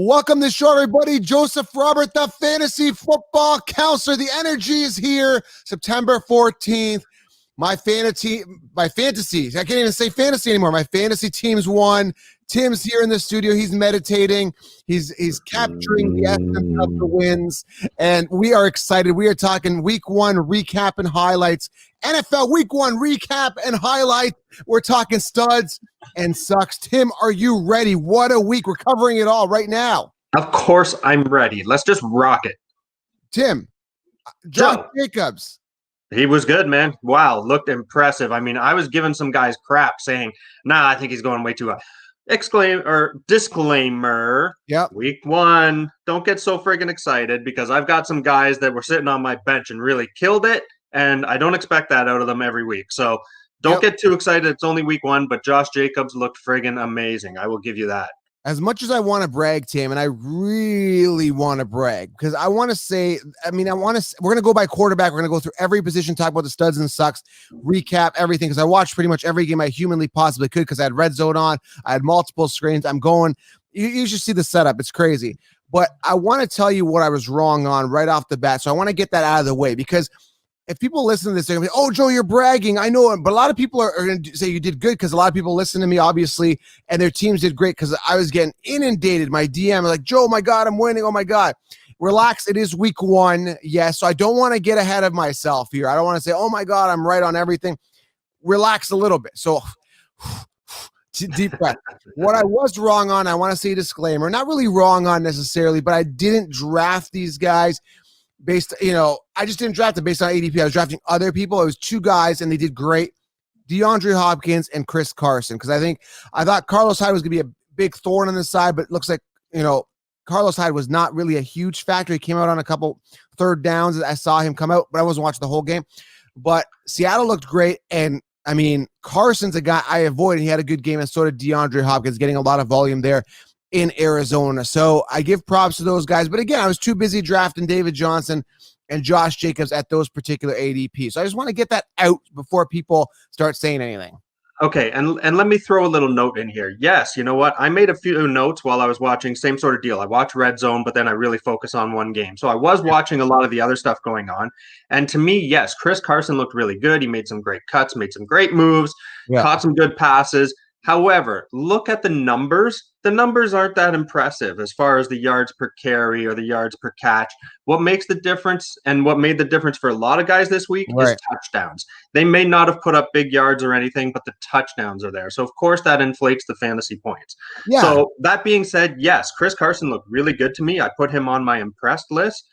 Welcome to the show, everybody. Joseph Robert, the fantasy football counselor. The energy is here. September 14th. My fantasy, I can't even say fantasy anymore. My fantasy teams won. Tim's here in the studio. He's meditating. He's capturing the essence of the wins. And we are excited. We are talking week one recap and highlights. NFL week one recap and highlights. We're talking studs and sucks. Tim, are you ready? What a week. We're covering it all right now. Of course I'm ready. Let's just rock it. Tim, Josh Jacobs. He was good, man. Wow, looked impressive. I mean, I was giving some guys crap saying, nah, I think he's going way too high. Disclaimer. Yep. Week one, don't get so friggin' excited because I've got some guys that were sitting on my bench and really killed it, and I don't expect that out of them every week. So don't get too excited. It's only week one, but Josh Jacobs looked friggin' amazing. I will give you that. As much as I want to brag, Tim, and I really want to brag, because I want to say, we're going to go by quarterback. We're going to go through every position, talk about the studs and sucks, recap everything, because I watched pretty much every game I humanly possibly could because I had Red Zone on. I had multiple screens. I'm going, you should see the setup. It's crazy. But I want to tell you what I was wrong on right off the bat. So I want to get that out of the way, because if people listen to this, they're going to be, oh, Joe, you're bragging. I know it. But a lot of people are going to say you did good because a lot of people listen to me, obviously, and their teams did great because I was getting inundated. My DM like, Joe, my God, I'm winning. Oh, my God. Relax. It is week one. Yes. So I don't want to get ahead of myself here. I don't want to say, oh, my God, I'm right on everything. Relax a little bit. So deep breath. What I was wrong on, I want to say a disclaimer, not really wrong on necessarily, but I didn't draft these guys based, I just didn't draft it based on ADP. I was drafting other people. It was two guys, and they did great. DeAndre Hopkins and Chris Carson, because I thought Carlos Hyde was going to be a big thorn on the side, but it looks like, Carlos Hyde was not really a huge factor. He came out on a couple third downs. I saw him come out, but I wasn't watching the whole game. But Seattle looked great, and Carson's a guy I avoided. He had a good game, and so did DeAndre Hopkins, getting a lot of volume there in Arizona. So I give props to those guys. But again, I was too busy drafting David Johnson and Josh Jacobs at those particular ADP. So I just want to get that out before people start saying anything. Okay, and let me throw a little note in here. Yes, you know what? I made a few notes while I was watching, same sort of deal. I watched Red Zone, but then I really focus on one game. So I was watching a lot of the other stuff going on. And to me, yes, Chris Carson looked really good. He made some great cuts, made some great moves, caught some good passes. However, look at the numbers. The numbers aren't that impressive as far as the yards per carry or the yards per catch. What makes the difference, and what made the difference for a lot of guys this week, is touchdowns. They may not have put up big yards or anything, but the touchdowns are there. So, of course, that inflates the fantasy points. Yeah. So, that being said, yes, Chris Carson looked really good to me. I put him on my impressed list.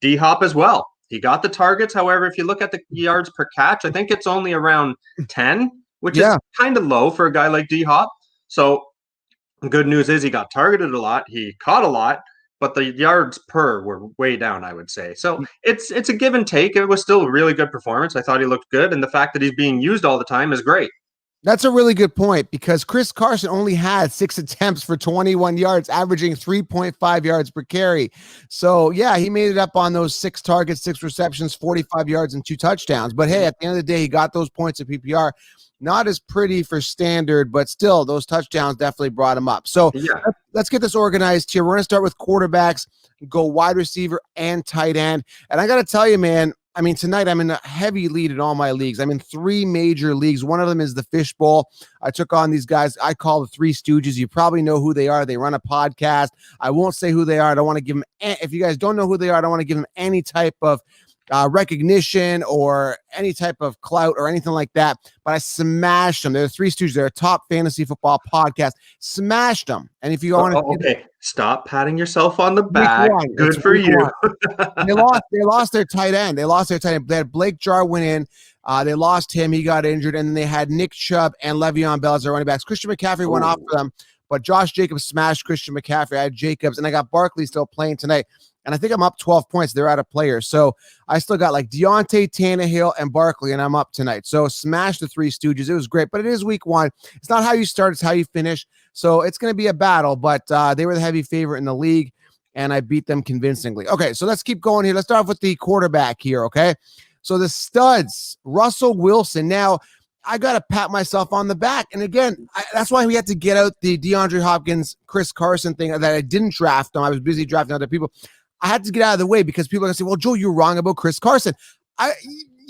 D-Hop as well. He got the targets. However, if you look at the yards per catch, I think it's only around 10. Which is kind of low for a guy like D-Hop. So good news is he got targeted a lot. He caught a lot, but the yards per were way down, I would say. So it's a give and take. It was still a really good performance. I thought he looked good. And the fact that he's being used all the time is great. That's a really good point, because Chris Carson only had 6 attempts for 21 yards, averaging 3.5 yards per carry. So, yeah, he made it up on those 6 targets, 6 receptions, 45 yards, and 2 touchdowns. But, hey, at the end of the day, he got those points at PPR. Not as pretty for standard, but still, those touchdowns definitely brought him up. So let's get this organized here. We're going to start with quarterbacks, go wide receiver and tight end. And I got to tell you, man, tonight I'm in a heavy lead in all my leagues. I'm in 3 major leagues. One of them is the Fishbowl. I took on these guys I call the Three Stooges. You probably know who they are. They run a podcast. I won't say who they are. I don't want to give them, if you guys don't know who they are, I don't want to give them any type of recognition or any type of clout or anything like that, but I smashed them. They're the Three Stooges. They're a top fantasy football podcast. Smashed them. And if you want to stop patting yourself on the back. Good for you. They lost their tight end. They had Blake Jarwin in. They lost him. He got injured. And then they had Nick Chubb and Le'Veon Bell as their running backs. Christian McCaffrey went off for them, but Josh Jacobs smashed Christian McCaffrey. I had Jacobs, and I got Barkley still playing tonight. And I think I'm up 12 points. They're out of players. So I still got like Deontay, Tannehill, and Barkley, and I'm up tonight. So smash the Three Stooges. It was great, but it is week one. It's not how you start, it's how you finish. So it's going to be a battle, but they were the heavy favorite in the league, and I beat them convincingly. Okay, so let's keep going here. Let's start off with the quarterback here, okay? So the studs, Russell Wilson. Now, I got to pat myself on the back. And again, that's why we had to get out the DeAndre Hopkins, Chris Carson thing that I didn't draft them. I was busy drafting other people. I had to get out of the way because people are going to say, well, Joe, you're wrong about Chris Carson.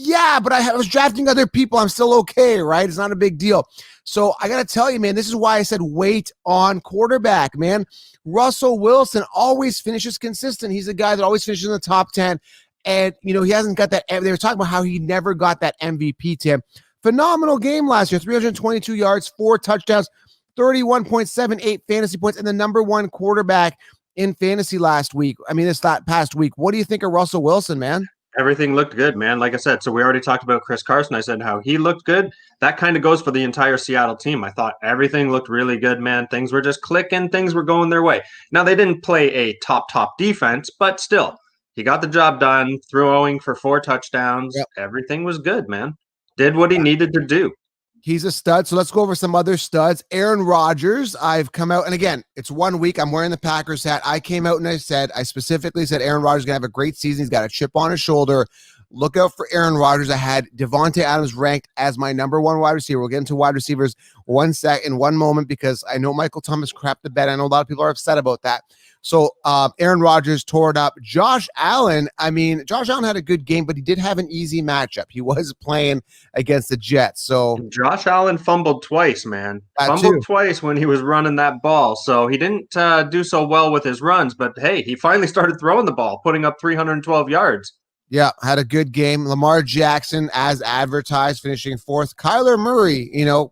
Yeah, but I was drafting other people. I'm still okay, right? It's not a big deal. So I got to tell you, man, this is why I said wait on quarterback, man. Russell Wilson always finishes consistent. He's a guy that always finishes in the top 10. And, he hasn't got that. They were talking about how he never got that MVP, Tim. Phenomenal game last year, 322 yards, 4 touchdowns, 31.78 fantasy points, and the number one quarterback in fantasy last week. This past week. What do you think of Russell Wilson, man? Everything looked good, man. Like I said, so we already talked about Chris Carson. I said how he looked good. That kind of goes for the entire Seattle team. I thought everything looked really good, man. Things were just clicking. Things were going their way. Now, they didn't play a top defense, but still, he got the job done, throwing for 4 touchdowns. Yep. Everything was good, man. Did what he needed to do. He's a stud. So let's go over some other studs. Aaron Rodgers, I've come out, and again, it's 1 week. I'm wearing the Packers hat. I came out and I specifically said Aaron Rodgers is going to have a great season. He's got a chip on his shoulder. Look out for Aaron Rodgers. I had Devonta Adams ranked as my number 1 wide receiver. We'll get into wide receivers in one moment because I know Michael Thomas crapped the bed. I know a lot of people are upset about that. So Aaron Rodgers tore it up. Josh Allen had a good game, but he did have an easy matchup. He was playing against the Jets. So Josh Allen fumbled twice, man. Fumbled twice when he was running that ball. So he didn't do so well with his runs, but hey, he finally started throwing the ball, putting up 312 yards. Yeah, had a good game. Lamar Jackson, as advertised, finishing 4th. Kyler Murray,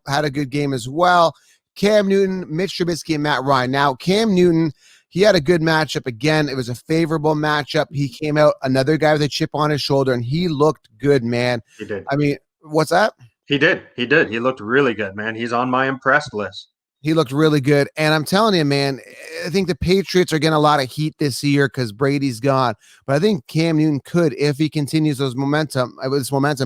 had a good game as well. Cam Newton, Mitch Trubisky, and Matt Ryan. Now, Cam Newton, he had a good matchup again. It was a favorable matchup. He came out, another guy with a chip on his shoulder, and he looked good, man. He did. What's that? He did. He looked really good, man. He's on my impressed list. He looked really good. And I'm telling you, man, I think the Patriots are getting a lot of heat this year because Brady's gone. But I think Cam Newton could, if he continues this momentum,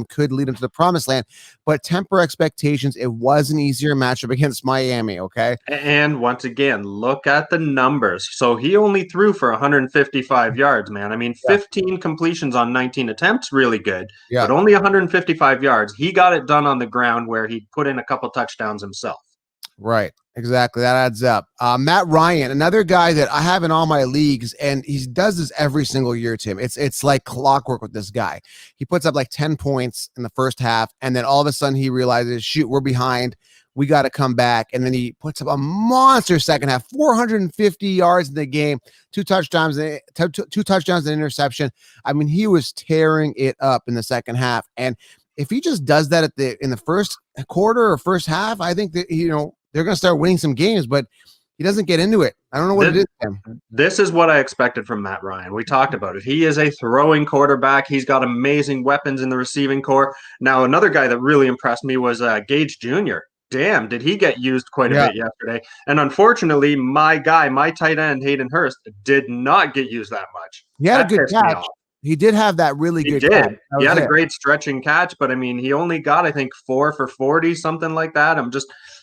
could lead him to the promised land. But temper expectations. It was an easier matchup against Miami, okay? And once again, look at the numbers. So he only threw for 155 yards, man. 15 completions on 19 attempts, really good. Yeah. But only 155 yards. He got it done on the ground where he put in a couple touchdowns himself. Right. Exactly. That adds up. Matt Ryan, another guy that I have in all my leagues, and he does this every single year, Tim. It's like clockwork with this guy. He puts up like 10 points in the first half, and then all of a sudden he realizes, shoot, we're behind. We got to come back. And then he puts up a monster second half, 450 yards in the game, 2 touchdowns, two touchdowns and interception. He was tearing it up in the second half. And if he just does that in the first quarter or first half, I think that, they're going to start winning some games, but he doesn't get into it. I don't know what it is, Tim. This is what I expected from Matt Ryan. We talked about it. He is a throwing quarterback. He's got amazing weapons in the receiving core. Now, another guy that really impressed me was Gage Jr. Damn, did he get used quite a bit yesterday. And unfortunately, my tight end, Hayden Hearst, did not get used that much. He had a good catch. He did have that really good catch. He had a great stretching catch, but he only got, I think, 4 for 40, something like that.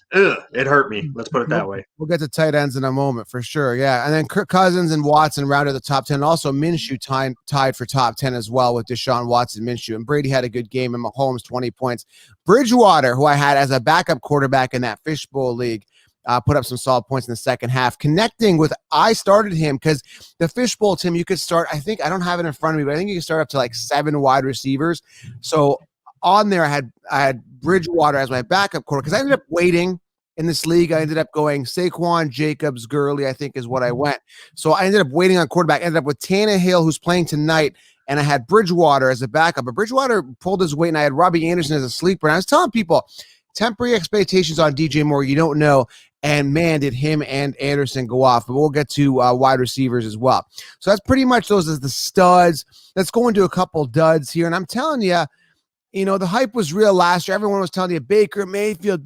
It hurt me. Let's put it that way. We'll get to tight ends in a moment for sure. Yeah. And then Kirk Cousins and Watson rounded the top 10. Also, Minshew tied for top 10 as well with Deshaun Watson, Minshew. And Brady had a good game, and Mahomes, 20 points. Bridgewater, who I had as a backup quarterback in that fishbowl league, put up some solid points in the second half. Connecting with, I started him because the fishbowl, Tim, you could start, I don't have it in front of me, but I think you can start up to like 7 wide receivers. So on there, I had Bridgewater as my backup quarterback because I ended up waiting in this league. I ended up going Saquon, Jacobs, Gurley, I think is what I went. So I ended up waiting on quarterback. Ended up with Tannehill, who's playing tonight, and I had Bridgewater as a backup. But Bridgewater pulled his weight, and I had Robbie Anderson as a sleeper. And I was telling people, temporary expectations on DJ Moore, you don't know. And man, did him and Anderson go off. But we'll get to wide receivers as well. So that's pretty much those as the studs. Let's go into a couple duds here. And I'm telling you, the hype was real last year. Everyone was telling you Baker Mayfield,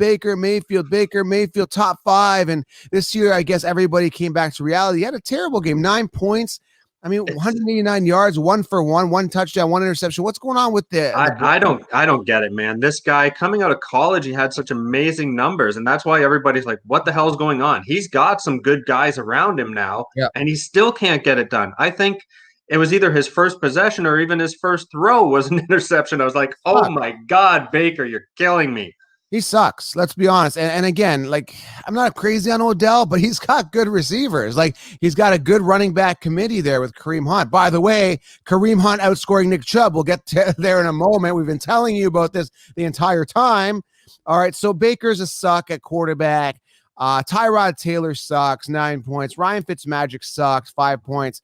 top 5. And this year, I guess everybody came back to reality. He had a terrible game, 9 points. 189 yards, 1 for 1 touchdown, 1 interception. What's going on with the I don't get it, man. This guy coming out of college, he had such amazing numbers, and that's why everybody's like, what the hell is going on? He's got some good guys around him now, and he still can't get it done. I think it was either his first possession or even his first throw was an interception. I was like, oh my God, Baker, you're killing me. He sucks. Let's be honest. And again, like, I'm not crazy on Odell, but he's got good receivers. Like, he's got a good running back committee there with Kareem Hunt. By the way, Kareem Hunt outscoring Nick Chubb. We'll get there in a moment. We've been telling you about this the entire time. All right, so Baker's a suck at quarterback. Tyrod Taylor sucks, 9 points. Ryan Fitzmagic sucks, 5 points.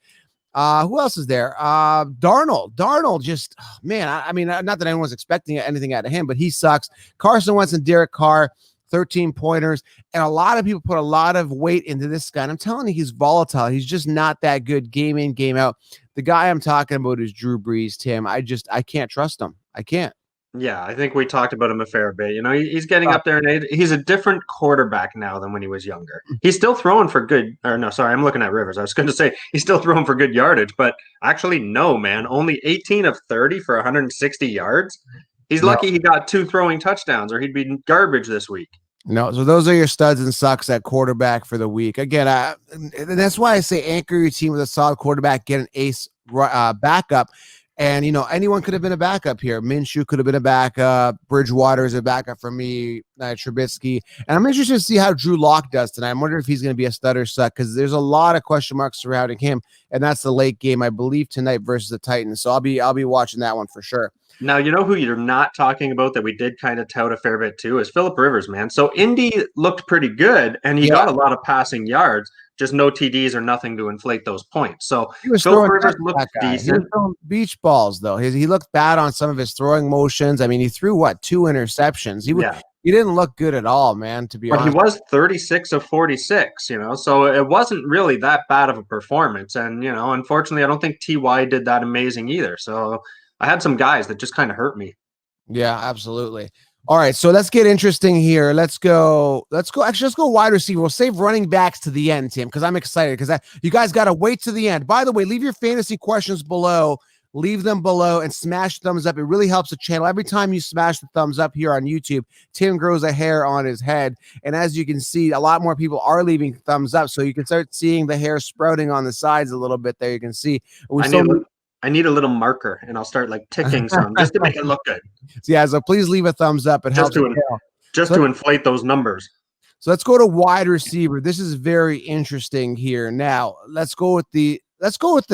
Who else is there? Darnold just, man, I mean, not that anyone's expecting anything out of him, but he sucks. Carson Wentz and Derek Carr, 13 pointers. And a lot of people put a lot of weight into this guy. And I'm telling you, he's volatile. He's just not that good game in, game out. The guy I'm talking about is Drew Brees, Tim. I can't trust him. I can't. Yeah, I think we talked about him a fair bit. You know, he's getting up there in age. He's a different quarterback now than when he was younger. He's still throwing for good, or no, sorry, I'm looking at Rivers. I was going to say he's still throwing for good yardage, but actually, no, man. Only 18 of 30 for 160 yards. He's lucky he got 2 throwing touchdowns, or he'd be garbage this week. No, so those are your studs and sucks at quarterback for the week. Again, that's why I say anchor your team with a solid quarterback, get an ace backup. And, you know, anyone could have been a backup here. Minshew could have been a backup. Bridgewater is a backup for me. Trubisky. And I'm interested to see how Drew Lock does tonight. I'm wondering if he's going to be a stud or suck because there's a lot of question marks surrounding him. And that's the late game, I believe, tonight versus the Titans. So I'll be watching that one for sure. Now, you know who you're not talking about that we did kind of tout a fair bit too is Phillip Rivers, man. So Indy looked pretty good, and he got a lot of passing yards, just no TDs or nothing to inflate those points. So Phillip Rivers looked decent. He was throwing beach balls, though. He looked bad on some of his throwing motions. I mean, he threw, 2 interceptions? He didn't look good at all, man, to be honest. But he was 36 of 46, you know, so it wasn't really that bad of a performance. And, you know, unfortunately, I don't think T.Y. did that amazing either. So I had some guys that just kind of hurt me. Yeah, absolutely. All right, so let's get interesting here. Let's go wide receiver. We'll save running backs to the end, Tim, because I'm excited because you guys got to wait to the end. By the way, leave your fantasy questions below. Leave them below and smash thumbs up. It really helps the channel. Every time you smash the thumbs up here on YouTube, Tim grows a hair on his head. And as you can see, a lot more people are leaving thumbs up. So you can start seeing the hair sprouting on the sides a little bit there. You can see. I need a little marker, and I'll start ticking some just to make it look good. So please leave a thumbs up. It helps to inflate those numbers. So let's go to wide receiver. This is very interesting here. Now let's go with the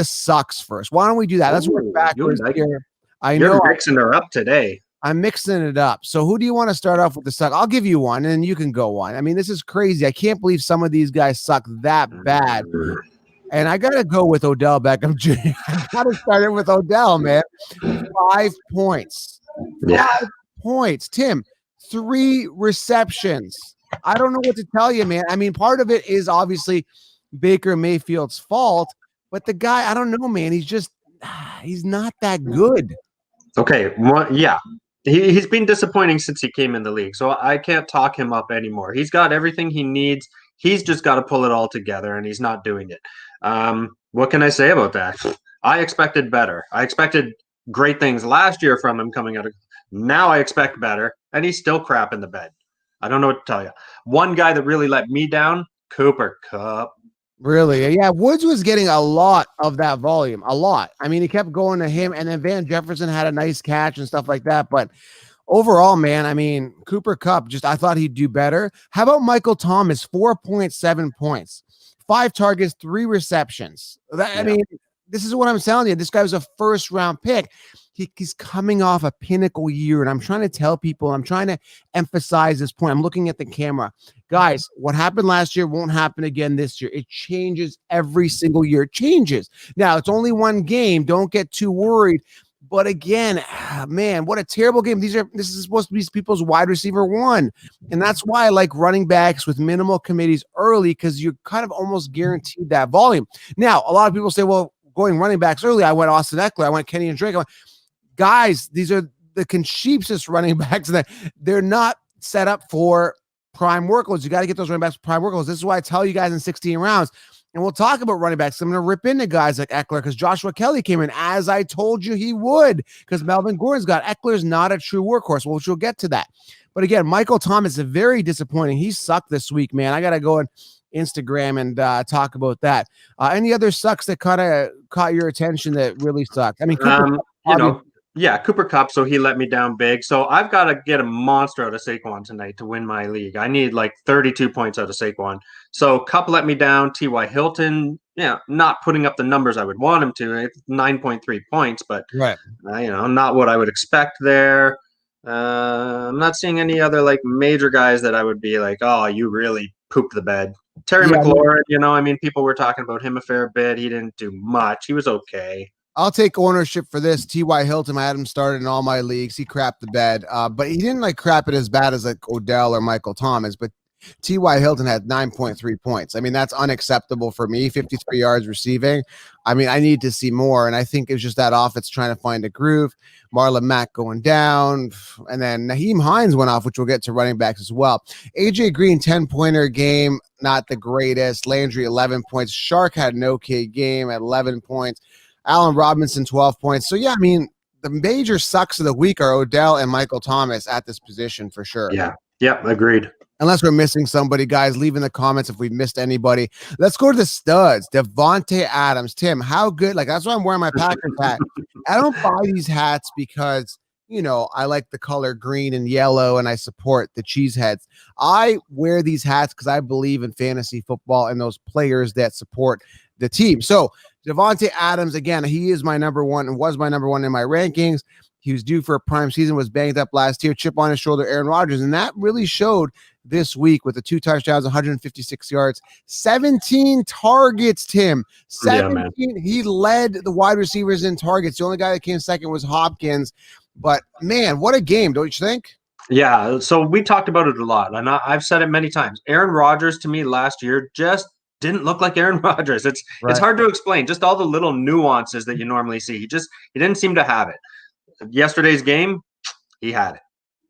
sucks first. Why don't we do that? Let's work backwards here. You're mixing her up today. I'm mixing it up. So who do you want to start off with the suck? I'll give you one, and you can go one. I mean, this is crazy. I can't believe some of these guys suck that bad. And I got to go with Odell Beckham Jr. I got to start it with Odell, man. 5 points. 5 points. Tim, 3 receptions. I don't know what to tell you, man. I mean, part of it is obviously Baker Mayfield's fault, but the guy, I don't know, man. He's not that good. Okay. Well, yeah. He's been disappointing since he came in the league, so I can't talk him up anymore. He's got everything he needs. He's just got to pull it all together, and he's not doing it. What can I say about that? I expected better. I expected great things last year from him coming out of. Now I expect better, and he's still crap in the bed. I don't know what to tell you. One guy that really let me down, Cooper Kupp. Really? Yeah, Woods was getting a lot of that volume, a lot. I mean, he kept going to him, and then Van Jefferson had a nice catch and stuff like that, but overall, man, I mean, Cooper Kupp, I thought he'd do better. How about Michael Thomas, 4.7 points, 5 targets, 3 receptions. I mean, this is what I'm telling you. This guy was a first-round pick. He's coming off a pinnacle year, and I'm trying to tell people, I'm trying to emphasize this point. I'm looking at the camera. Guys, what happened last year won't happen again this year. It changes every single year. It changes. Now, it's only one game. Don't get too worried. But again, man, what a terrible game. This is supposed to be people's wide receiver 1. And that's why I like running backs with minimal committees early, because you're kind of almost guaranteed that volume. Now, a lot of people say, well, going running backs early, I went Austin Eckler, I went Kenny and Drake. Guys, these are the cheapest running backs that they're not set up for prime workloads. You got to get those running backs prime workloads. This is why I tell you guys in 16 rounds. And we'll talk about running backs. I'm going to rip into guys like Eckler because Joshua Kelly came in, as I told you he would, because Melvin Gordon's got Eckler's not a true workhorse, which we'll get to that. But again, Michael Thomas is very disappointing. He sucked this week, man. I got to go on Instagram and talk about that. Any other sucks that kind of caught your attention that really sucked? I mean, Yeah, Cooper Kupp, so he let me down big. So I've got to get a monster out of Saquon tonight to win my league. I need like 32 points out of Saquon. So Kupp let me down. T.Y. Hilton, not putting up the numbers I would want him to. 9.3 points, but Right. Not what I would expect there. I'm not seeing any other like major guys that I would be like, oh, you really pooped the bed. Terry Yeah, McLaurin, people were talking about him a fair bit. He didn't do much. He was okay. I'll take ownership for this. T.Y. Hilton, I had him started in all my leagues. He crapped the bed, but he didn't like crap it as bad as like Odell or Michael Thomas. But T.Y. Hilton had 9.3 points. I mean, that's unacceptable for me. 53 yards receiving. I mean, I need to see more. And I think it's just that offense trying to find a groove. Marlon Mack going down. And then Nahim Hines went off, which we'll get to running backs as well. AJ Green, 10-pointer game, not the greatest. Landry, 11 points. Shark had an okay game at 11 points. Allen Robinson, 12 points. So, yeah, I mean, the major sucks of the week are Odell and Michael Thomas at this position for sure. Yeah. Yep. Agreed. Unless we're missing somebody, guys, leave in the comments if we've missed anybody. Let's go to the studs. Devonta Adams. Tim, how good? Like, that's why I'm wearing my Packers hat. I don't buy these hats because, I like the color green and yellow and I support the cheeseheads. I wear these hats because I believe in fantasy football and those players that support the team. So, Devonta Adams, again, he is my number one and was my number one in my rankings. He was due for a prime season, was banged up last year, chip on his shoulder, Aaron Rodgers. And that really showed this week with the 2 touchdowns, 156 yards, 17 targets, Tim. 17. Yeah, he led the wide receivers in targets. The only guy that came second was Hopkins. But, man, what a game, don't you think? Yeah, so we talked about it a lot, and I've said it many times. Aaron Rodgers, to me, last year just didn't look like Aaron Rodgers. It's hard to explain. Just all the little nuances that you normally see. He didn't seem to have it. Yesterday's game, he had it.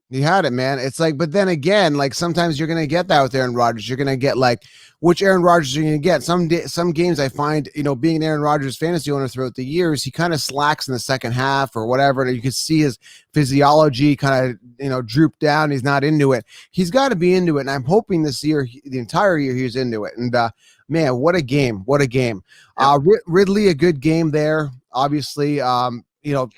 He had it, man. It's like, but then again, like sometimes you're gonna get that with Aaron Rodgers. You're gonna get like which Aaron Rodgers are you gonna get? Some games I find, being an Aaron Rodgers fantasy owner throughout the years, he kind of slacks in the second half or whatever. And you can see his physiology kind of droop down. He's not into it. He's got to be into it. And I'm hoping this year, the entire year, he's into it. And man, what a game! What a game! Yeah. Ridley, a good game there. Obviously,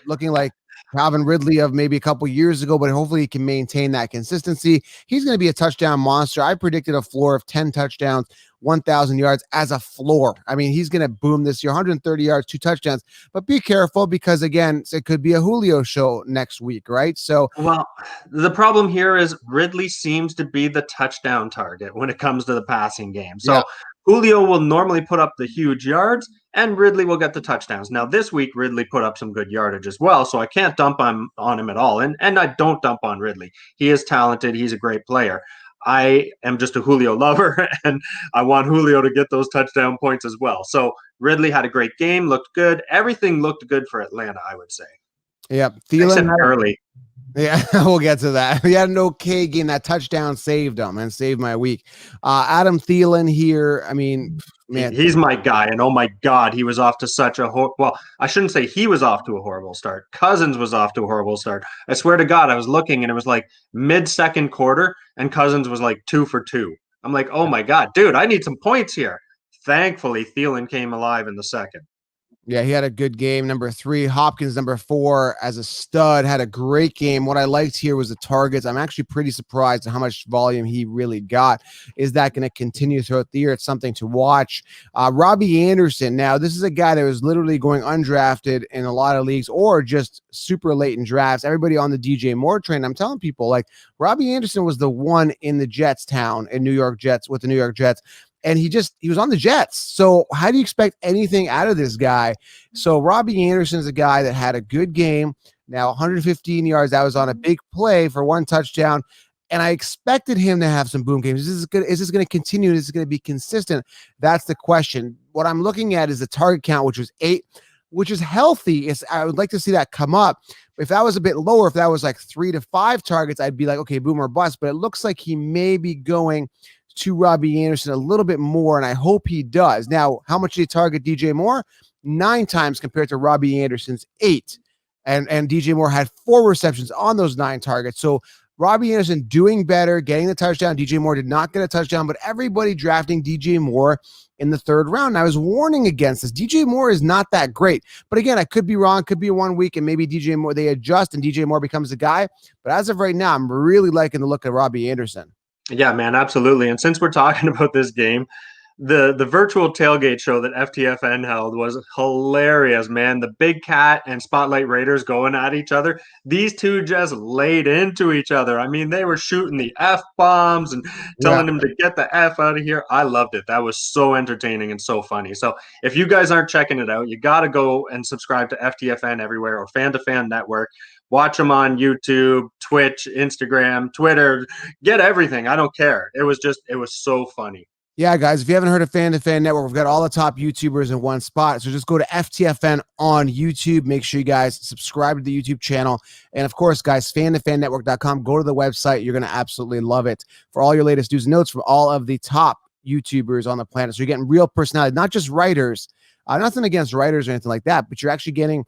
looking like Calvin Ridley of maybe a couple years ago, but hopefully he can maintain that consistency. He's going to be a touchdown monster. I predicted a floor of 10 touchdowns, 1,000 yards as a floor. I mean, he's going to boom this year, 130 yards, 2 touchdowns. But be careful because, again, it could be a Julio show next week, right? So, well, the problem here is Ridley seems to be the touchdown target when it comes to the passing game. So, yeah. Julio will normally put up the huge yards, and Ridley will get the touchdowns. Now, this week, Ridley put up some good yardage as well, so I can't dump on him at all. And I don't dump on Ridley. He is talented. He's a great player. I am just a Julio lover, and I want Julio to get those touchdown points as well. So Ridley had a great game, looked good. Everything looked good for Atlanta, I would say. Yeah, Thielen early. Yeah, we'll get to that. He had an okay game. That touchdown saved him and saved my week. Adam Thielen here. I mean, man, he's my guy. And oh my God, he was off to such a well, I shouldn't say he was off to a horrible start. Cousins was off to a horrible start. I swear to God, I was looking and it was like mid-second quarter and Cousins was like 2 for 2. I'm like, oh my God, dude, I need some points here. Thankfully, Thielen came alive in the second. Yeah, he had a good game. Number 3, Hopkins, number 4, as a stud, had a great game. What I liked here was the targets. I'm actually pretty surprised at how much volume he really got. Is that going to continue throughout the year? It's something to watch. Robbie Anderson. Now, this is a guy that was literally going undrafted in a lot of leagues or just super late in drafts. Everybody on the DJ Moore train. I'm telling people, like, Robbie Anderson was the one in the Jets town in New York Jets with the New York Jets. And he was on the Jets. So how do you expect anything out of this guy? So Robbie Anderson is a guy that had a good game. Now 115 yards. That was on a big play for 1 touchdown. And I expected him to have some boom games. Is this going to continue? Is this going to be consistent? That's the question. What I'm looking at is the target count, which was 8, which is healthy. I would like to see that come up. If that was a bit lower, if that was like 3 to 5 targets, I'd be like, okay, boom or bust. But it looks like he may be going to Robbie Anderson a little bit more, and I hope he does. Now, how much did he target DJ Moore? 9 times compared to Robbie Anderson's 8. And DJ Moore had 4 receptions on those 9 targets. So Robbie Anderson doing better, getting the touchdown. DJ Moore did not get a touchdown, but everybody drafting DJ Moore in the third round. And I was warning against this. DJ Moore is not that great. But again, I could be wrong. Could be 1 week and maybe DJ Moore, they adjust and DJ Moore becomes the guy. But as of right now, I'm really liking the look of Robbie Anderson. Yeah, man, absolutely. And since we're talking about this game, the virtual tailgate show that FTFN held was hilarious, man. The Big Cat and Spotlight Raiders going at each other. These two just laid into each other. I mean, they were shooting the F-bombs and telling him to get the F out of here. I loved it. That was so entertaining and so funny. So if you guys aren't checking it out, you got to go and subscribe to FTFN everywhere or Fan to Fan Network. Watch them on YouTube, Twitch, Instagram, Twitter. Get everything. I don't care. It was so funny. Yeah, guys, if you haven't heard of Fan to Fan Network, we've got all the top YouTubers in one spot. So just go to FTFN on YouTube. Make sure you guys subscribe to the YouTube channel. And of course, guys, fantofannetwork.com. Go to the website. You're going to absolutely love it for all your latest news and notes from all of the top YouTubers on the planet. So you're getting real personality, not just writers. Nothing against writers or anything like that, but you're actually getting,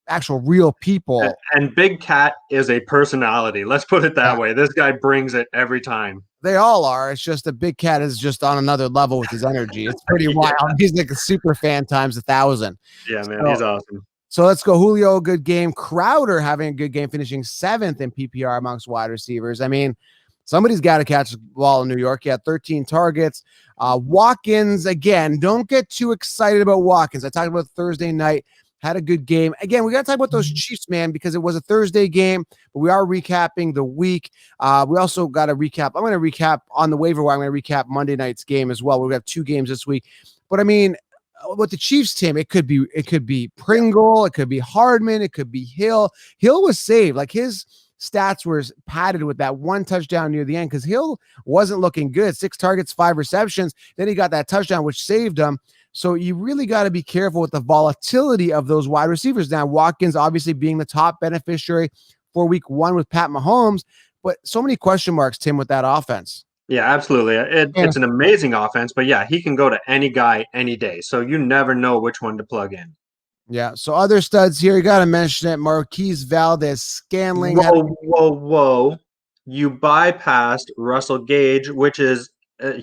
actual real people. And Big Cat is a personality. Let's put it that way. This guy brings it every time. They all are. It's just the Big Cat is just on another level with his energy. It's pretty wild. He's like a super fan times 1,000. Yeah, man, he's awesome. So let's go. Julio, good game. Crowder having a good game, finishing 7th in PPR amongst wide receivers. I mean, somebody's got to catch the ball in New York. He had 13 targets. Watkins, again, don't get too excited about Watkins. I talked about Thursday night. Had a good game. Again, we got to talk about those Chiefs, man, because it was a Thursday game, but we are recapping the week. We also got to recap. I'm going to recap on the waiver wire. I'm going to recap Monday night's game as well. We've got 2 games this week. But I mean, with the Chiefs team, it could be Pringle, it could be Hardman, it could be Hill. Hill was saved. Like his stats were padded with that 1 touchdown near the end because Hill wasn't looking good. 6 targets, 5 receptions. Then he got that touchdown, which saved him. So you really got to be careful with the volatility of those wide receivers. Now, Watkins obviously being the top beneficiary for week 1 with Pat Mahomes, but so many question marks, Tim, with that offense. Yeah, absolutely. It's an amazing offense, but yeah, he can go to any guy any day. So you never know which one to plug in. Yeah. So other studs here, you got to mention it. Marquise Valdez-Scantling. Whoa. You bypassed Russell Gage, which is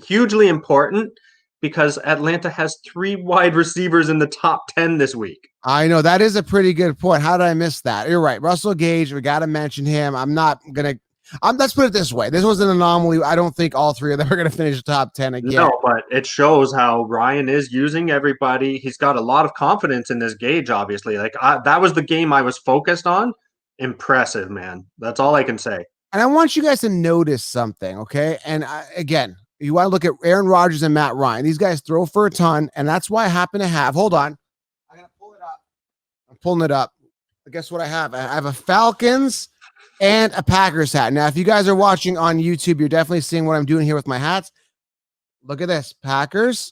hugely important, because Atlanta has 3 wide receivers in the top 10 this week. I know. That is a pretty good point. How did I miss that? You're right. Russell Gage, we got to mention him. Let's put it this way. This was an anomaly. I don't think all 3 of them are going to finish the top 10 again. No, but it shows how Ryan is using everybody. He's got a lot of confidence in this Gage, obviously. That was the game I was focused on. Impressive, man. That's all I can say. And I want you guys to notice something, okay? And again, you want to look at Aaron Rodgers and Matt Ryan. These guys throw for a ton, and that's why I happen to have. Hold on. I'm going to pull it up. I'm pulling it up. Guess what I have? I have a Falcons and a Packers hat. Now, if you guys are watching on YouTube, you're definitely seeing what I'm doing here with my hats. Look at this. Packers,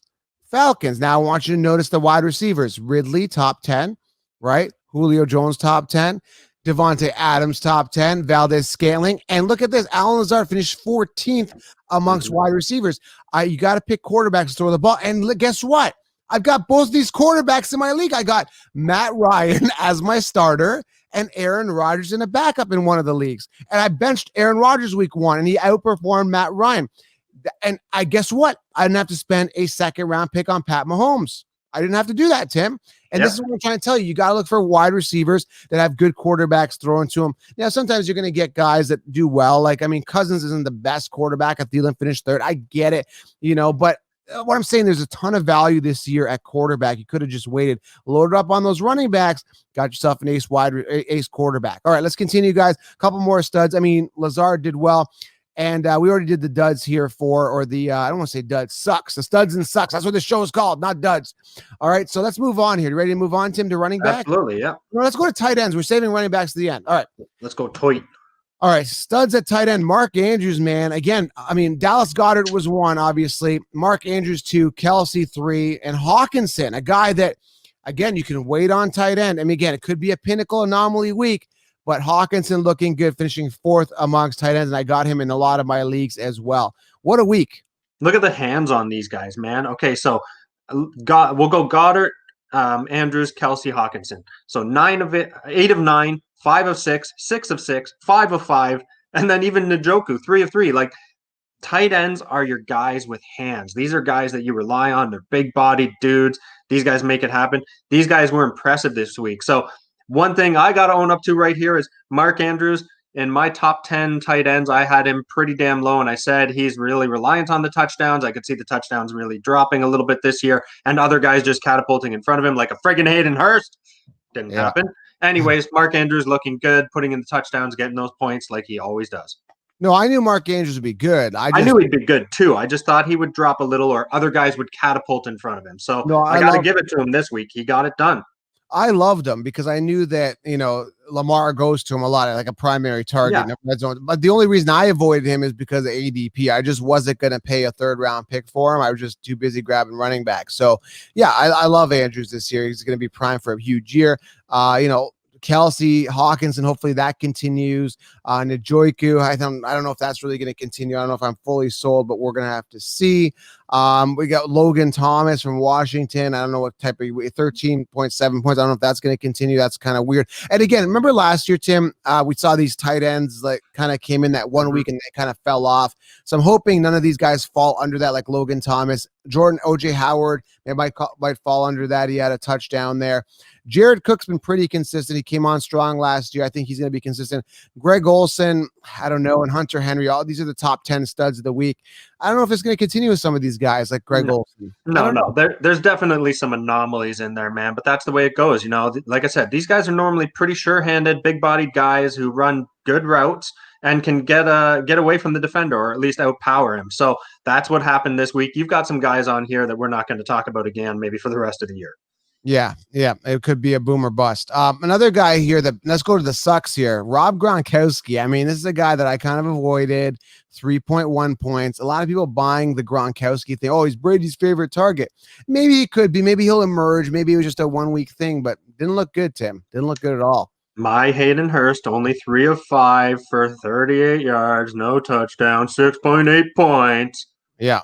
Falcons. Now, I want you to notice the wide receivers. Ridley, top 10, right? Julio Jones, top 10. Devonta Adams, top 10, Valdez-Scantling. And look at this. Allen Lazard finished 14th amongst wide receivers. You got to pick quarterbacks to throw the ball. And guess what? I've got both these quarterbacks in my league. I got Matt Ryan as my starter and Aaron Rodgers in a backup in one of the leagues. And I benched Aaron Rodgers week 1, and he outperformed Matt Ryan. And I guess what? I didn't have to spend a 2nd-round pick on Pat Mahomes. I didn't have to do that, Tim. And This is what I'm trying to tell you. You got to look for wide receivers that have good quarterbacks thrown to them. Now, sometimes you're going to get guys that do well. Cousins isn't the best quarterback. Thielen finished 3rd. I get it, but what I'm saying, there's a ton of value this year at quarterback. You could have just waited, loaded up on those running backs, got yourself an ace quarterback. All right, let's continue, guys. A couple more studs. Lazard did well. And we already did the duds here I don't want to say duds, sucks. The studs and sucks. That's what this show is called, not duds. All right, so let's move on here. You ready to move on, Tim, to running back? Absolutely, yeah. Well, let's go to tight ends. We're saving running backs to the end. All right. Let's go toy. All right, studs at tight end. Mark Andrews, man. Again, Dallas Goedert was 1, obviously. Mark Andrews 2, Kelsey 3, and Hawkinson, a guy that, again, you can wait on tight end. Again, it could be a pinnacle anomaly week, but Hawkinson looking good, finishing 4th amongst tight ends, and I got him in a lot of my leagues as well. What a week. Look at the hands on these guys, man. Okay, so we'll go Goddard, Andrews, Kelsey, Hawkinson. So 8 of 9, 5 of 6, 6 of 6, 5 of 5. And then even Njoku, 3 of 3. Like, tight ends are your guys with hands. These are guys that you rely on. They're big-bodied dudes. These guys make it happen. These guys were impressive this week. So one thing I got to own up to right here is Mark Andrews. In my top 10 tight ends, I had him pretty damn low, and I said he's really reliant on the touchdowns. I could see the touchdowns really dropping a little bit this year, and other guys just catapulting in front of him like a friggin' Hayden Hearst. Didn't happen. Anyways, Mark Andrews looking good, putting in the touchdowns, getting those points like he always does. No, I knew Mark Andrews would be good. I knew he'd be good too. I just thought he would drop a little, or other guys would catapult in front of him. So I got to give it to him this week. He got it done. I loved him because I knew that, Lamar goes to him a lot, like a primary target in the red zone. But the only reason I avoided him is because of ADP. I just wasn't going to pay a 3rd round pick for him. I was just too busy grabbing running back. So, yeah, I love Andrews this year. He's going to be primed for a huge year. Kelsey, Hawkins, and hopefully that continues. Njoku, I don't know if that's really going to continue. I don't know if I'm fully sold, but we're going to have to see. We got Logan Thomas from Washington. I don't know what type of 13.7 points. I don't know if that's going to continue. That's kind of weird. And again, remember last year, Tim, we saw these tight ends like kind of came in that 1 week and they kind of fell off. So I'm hoping none of these guys fall under that, like Logan Thomas. Jordan O.J. Howard, they might fall under that. He had a touchdown there. Jared Cook's been pretty consistent. He came on strong last year. I think he's going to be consistent. Greg Olsen, I don't know, and Hunter Henry. All these are the top 10 studs of the week. I don't know if it's going to continue with some of these guys like Greg Olsen. No. There's definitely some anomalies in there, man. But that's the way it goes. Like I said, these guys are normally pretty sure-handed, big-bodied guys who run good routes and can get away from the defender or at least outpower him. So that's what happened this week. You've got some guys on here that we're not going to talk about again, maybe for the rest of the year. Yeah, it could be a boom or bust. Another guy here let's go to the sucks here. Rob Gronkowski. I mean, this is a guy that I kind of avoided. 3.1 points. A lot of people buying the Gronkowski thing. Oh, he's Brady's favorite target. Maybe he could be. Maybe he'll emerge. Maybe it was just a 1 week thing, but didn't look good, Tim. Didn't look good at all. My Hayden Hearst, only 3 of 5 for 38 yards, no touchdown, 6.8 points. Yeah.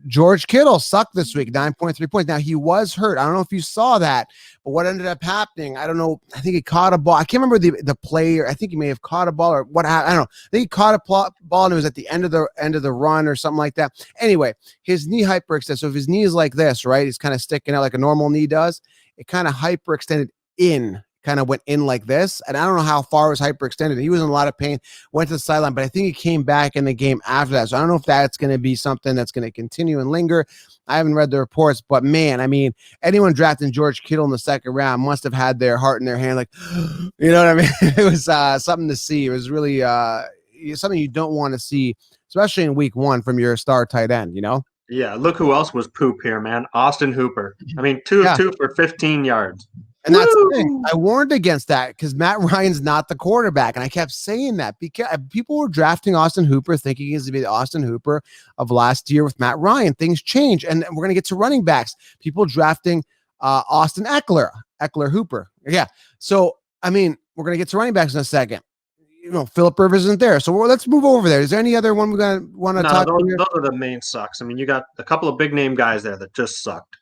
George Kittle sucked this week, 9.3 points. Now, he was hurt. I don't know if you saw that, but what ended up happening, I don't know. I think he caught a ball. I can't remember the player. I think he may have caught a ball or what. I don't know. I think he caught a ball and it was at the end of the run or something like that. Anyway, his knee hyperextended. So if his knee is like this, right, he's kind of sticking out like a normal knee does. It kind of hyperextended in. Kind of went in like this, and I don't know how far it was hyperextended. He was in a lot of pain, went to the sideline, but I think he came back in the game after that. So I don't know if that's going to be something that's going to continue and linger. I haven't read the reports, but man, I mean, anyone drafting George Kittle in the 2nd round must have had their heart in their hand, like, you know what I mean? It was something to see. It was really something you don't want to see, especially in week 1 from your star tight end, Yeah, look who else was poop here, man. Austin Hooper. I mean, 2 of 2 for 15 yards. And that's the thing. I warned against that because Matt Ryan's not the quarterback. And I kept saying that because people were drafting Austin Hooper thinking he's going to be the Austin Hooper of last year with Matt Ryan. Things change. And we're going to get to running backs. People drafting Austin Eckler Hooper. Yeah. So, I mean, we're going to get to running backs in a second. Phillip Rivers isn't there. So let's move over there. Is there any other one we're going to want to talk about? Those are the main sucks. I mean, you got a couple of big name guys there that just sucked.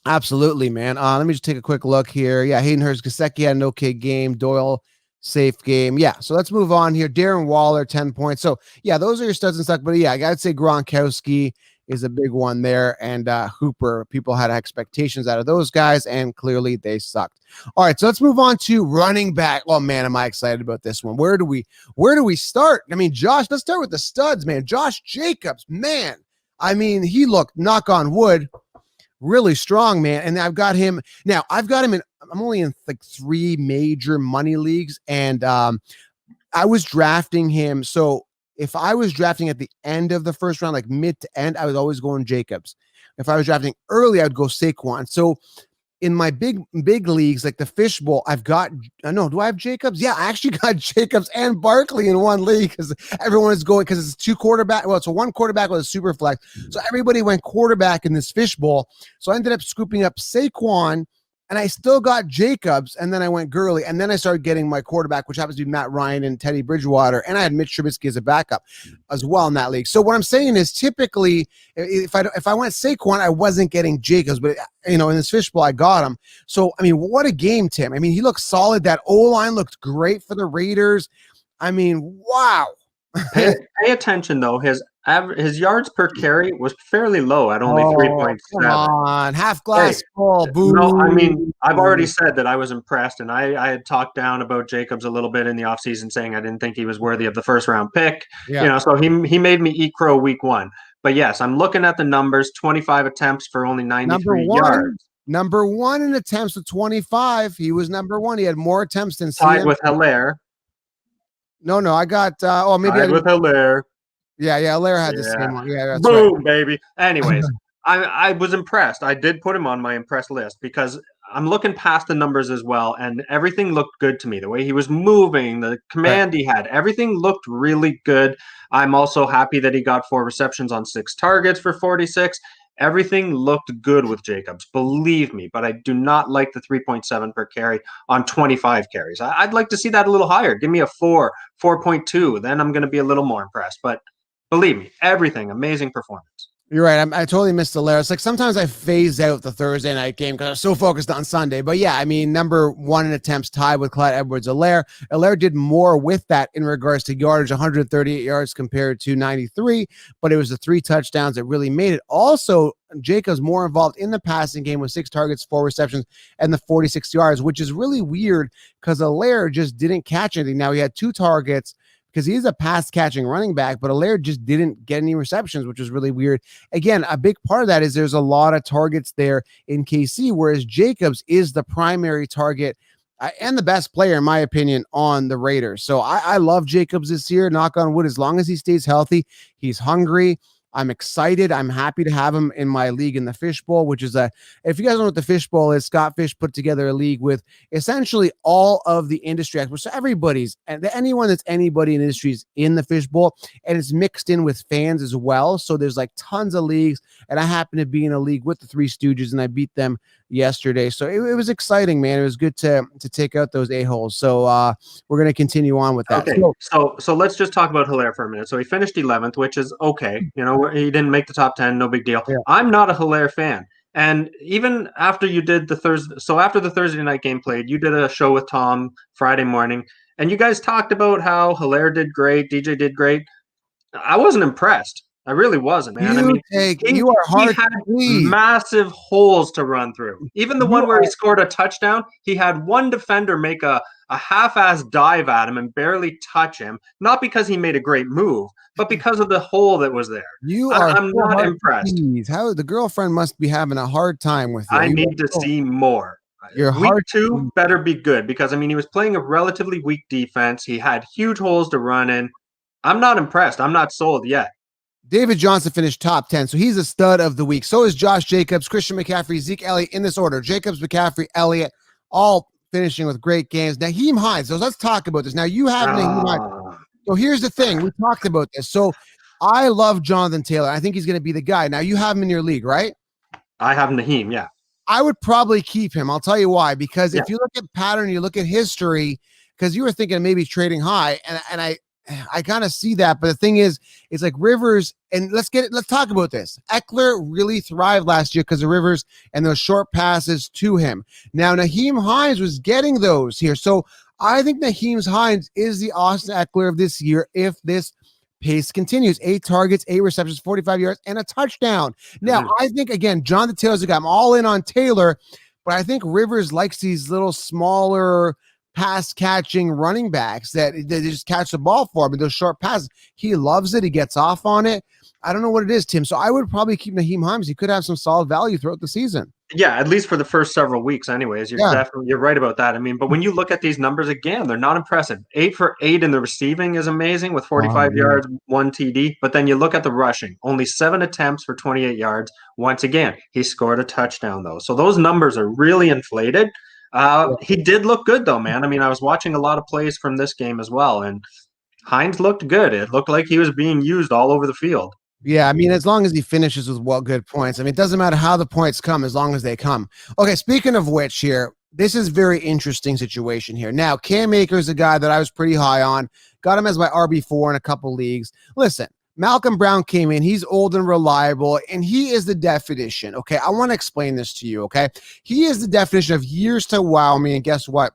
Absolutely, man. Let me just take a quick look here. Yeah, Hayden Hearst, Gesicki had an okay game. Doyle, safe game. Yeah, so let's move on here. Darren Waller, 10 points. So, yeah, those are your studs and stuff. But, yeah, I got to say Gronkowski is a big one there. And Hooper, people had expectations out of those guys, and clearly they sucked. All right, so let's move on to running back. Oh, man, am I excited about this one. Where do we start? I mean, Josh, let's start with the studs, man. Josh Jacobs, man. I mean, he looked, knock on wood, really strong, man. And I've got him in, I'm only in like 3 major money leagues. And I was drafting him. So if I was drafting at the end of the first round, like mid to end, I was always going Jacobs. If I was drafting early, I'd go Saquon. So in my big leagues, like the fishbowl, do I have Jacobs? Yeah, I actually got Jacobs and Barkley in one league because everyone is going, because it's 2 quarterback. Well, it's a 1 quarterback with a super flex. So everybody went quarterback in this fishbowl. So I ended up scooping up Saquon, and I still got Jacobs, and then I went Gurley, and then I started getting my quarterback, which happens to be Matt Ryan and Teddy Bridgewater, and I had Mitch Trubisky as a backup as well in that league. So what I'm saying is, typically, if I went Saquon, I wasn't getting Jacobs, but in this fishbowl, I got him. So I mean, what a game, Tim! I mean, he looked solid. That O-line looked great for the Raiders. I mean, wow. Pay attention though. His yards per carry was fairly low at only Oh, come 3.7. on. Half glass Hey, full. Boo. no, I mean, I've already said that I was impressed, and I had talked down about Jacobs a little bit in the offseason, saying I didn't think he was worthy of the first round pick. Yeah. So he made me eat crow week 1. But yes, I'm looking at the numbers: 25 attempts for only 93 yards. Number one in attempts with 25. He was number one. He had more attempts than Tied CM. with Hilaire. No, I got. Maybe Tied with Hilaire. Yeah, Hilaire had the same one. Yeah, that's boom, right. baby. Anyways, I was impressed. I did put him on my impressed list because I'm looking past the numbers as well, and everything looked good to me. The way he was moving, the command he had, everything looked really good. I'm also happy that he got 4 receptions on 6 targets for 46. Everything looked good with Jacobs, believe me, but I do not like the 3.7 per carry on 25 carries. I'd like to see that a little higher. Give me a 4, 4.2. Then I'm going to be a little more impressed. But believe me, everything, amazing performance. You're right. I totally missed Hilaire. It's like sometimes I phase out the Thursday night game because I'm so focused on Sunday. But yeah, I mean, number one in attempts tied with Clyde Edwards-Hilaire. Hilaire did more with that in regards to yardage, 138 yards compared to 93, but it was the 3 touchdowns that really made it. Also, Jacobs more involved in the passing game with 6 targets, 4 receptions, and the 46 yards, which is really weird because Hilaire just didn't catch anything. Now, he had 2 targets, because he's a pass-catching running back, but Hilaire just didn't get any receptions, which was really weird. Again, a big part of that is there's a lot of targets there in KC, whereas Jacobs is the primary target and the best player, in my opinion, on the Raiders. So I love Jacobs this year, knock on wood. As long as he stays healthy, he's hungry. I'm excited. I'm happy to have him in my league in the Fishbowl, which is if you guys don't know what the Fishbowl is, Scott Fish put together a league with essentially all of the industry experts. So everybody's, and anyone that's anybody in industries in the Fishbowl, and it's mixed in with fans as well. So there's like tons of leagues, and I happen to be in a league with the Three Stooges, and I beat them yesterday. So it was exciting, man. It was good to take out those a-holes. So we're going to continue on with that. Okay, so let's just talk about Hilaire for a minute. So he finished 11th, which is okay. He didn't make the top 10, no big deal. Yeah. I'm not a Hilaire fan. And even after you did after the Thursday night game played, you did a show with Tom Friday morning, and you guys talked about how Hilaire did great, DJ did great. I wasn't impressed. I really wasn't, man. You are hard. He had massive holes to run through. Even the one where he scored a touchdown, he had one defender make a half-ass dive at him and barely touch him, not because he made a great move, but because of the hole that was there. I'm not impressed. How the girlfriend must be having a hard time with you. I need to see more. Week 2 better be good because, he was playing a relatively weak defense. He had huge holes to run in. I'm not impressed. I'm not sold yet. David Johnson finished top 10, so he's a stud of the week. So is Josh Jacobs, Christian McCaffrey, Zeke Elliott in this order. Jacobs, McCaffrey, Elliott, all finishing with great games. Nahim Hines. So let's talk about this. Now you have Nahim Hines. So here's the thing. We talked about this. So I love Jonathan Taylor. I think he's going to be the guy. Now you have him in your league, right? I have Nahim, yeah. I would probably keep him. I'll tell you why. Because if you look at pattern, you look at history, because you were thinking maybe trading high, and I kind of see that, but the thing is, it's like Rivers, and let's talk about this. Eckler really thrived last year because of Rivers and those short passes to him. Now, Nahim Hines was getting those here. So I think Nahim Hines is the Austin Eckler of this year if this pace continues. 8 targets, 8 receptions, 45 yards, and a touchdown. Now, I think, again, Jonathan Taylor's a guy. I'm all in on Taylor, but I think Rivers likes these little smaller pass-catching running backs that they just catch the ball for him, but those short passes, he loves it. He gets off on it. I don't know what it is, Tim. So I would probably keep Nahim Hines. He could have some solid value throughout the season. Yeah, at least for the first several weeks anyways. You're right about that. But when you look at these numbers again, they're not impressive. 8 for 8 in the receiving is amazing with 45 yards, 1 TD. But then you look at the rushing, only 7 attempts for 28 yards. Once again, he scored a touchdown though. So those numbers are really inflated. He did look good though, man. I was watching a lot of plays from this game as well, and Hines looked good. It looked like he was being used all over the field. Yeah, as long as he finishes with good points. It doesn't matter how the points come as long as they come. Okay, speaking of which here, this is very interesting situation here. Now, Cam Akers, a guy that I was pretty high on, got him as my RB4 in a couple leagues. Listen, Malcolm Brown came in. He's old and reliable, and he is the definition. Okay, I want to explain this to you, okay? He is the definition of years to wow me, and guess what?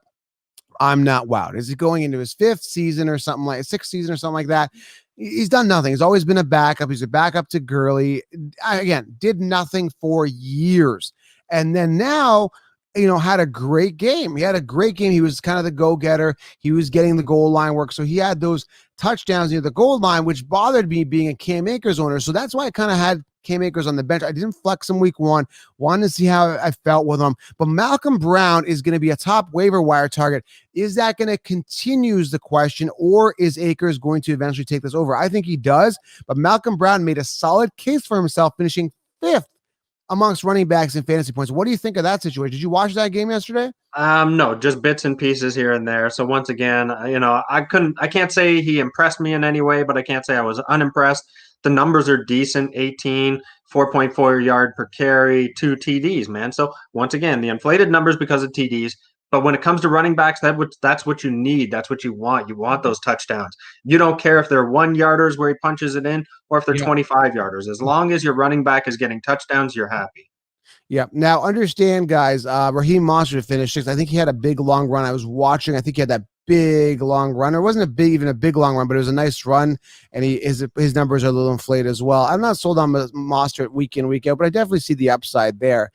I'm not wowed. Is he going into his sixth season or something like that? He's done nothing. He's always been a backup. He's a backup to Gurley. Again, did nothing for years. And then now, had a great game. He had a great game. He was kind of the go-getter. He was getting the goal line work. So he had those touchdowns near the goal line, which bothered me being a Cam Akers owner. So that's why I kind of had Cam Akers on the bench. I didn't flex him week one. Wanted to see how I felt with him. But Malcolm Brown is going to be a top waiver wire target. Is that going to continue is the question, or is Akers going to eventually take this over? I think he does. But Malcolm Brown made a solid case for himself, finishing 5th amongst running backs in fantasy points. What do you think of that situation? Did you watch that game yesterday? No, just bits and pieces here and there. So once again, I can't say he impressed me in any way, but I can't say I was unimpressed. The numbers are decent, 18, 4.4 yard per carry, 2 TDs, man. So once again, the inflated numbers because of TDs. But when it comes to running backs, that's what you need. That's what you want. You want those touchdowns. You don't care if they're 1-yarders where he punches it in or if they're 25-yarders. As long as your running back is getting touchdowns, you're happy. Yeah. Now, understand, guys, Raheem Monster finished 6th. I think he had a big, long run. I was watching. I think he had that big, long run. It wasn't even a big, long run, but it was a nice run, and his numbers are a little inflated as well. I'm not sold on Monster week in, week out, but I definitely see the upside there.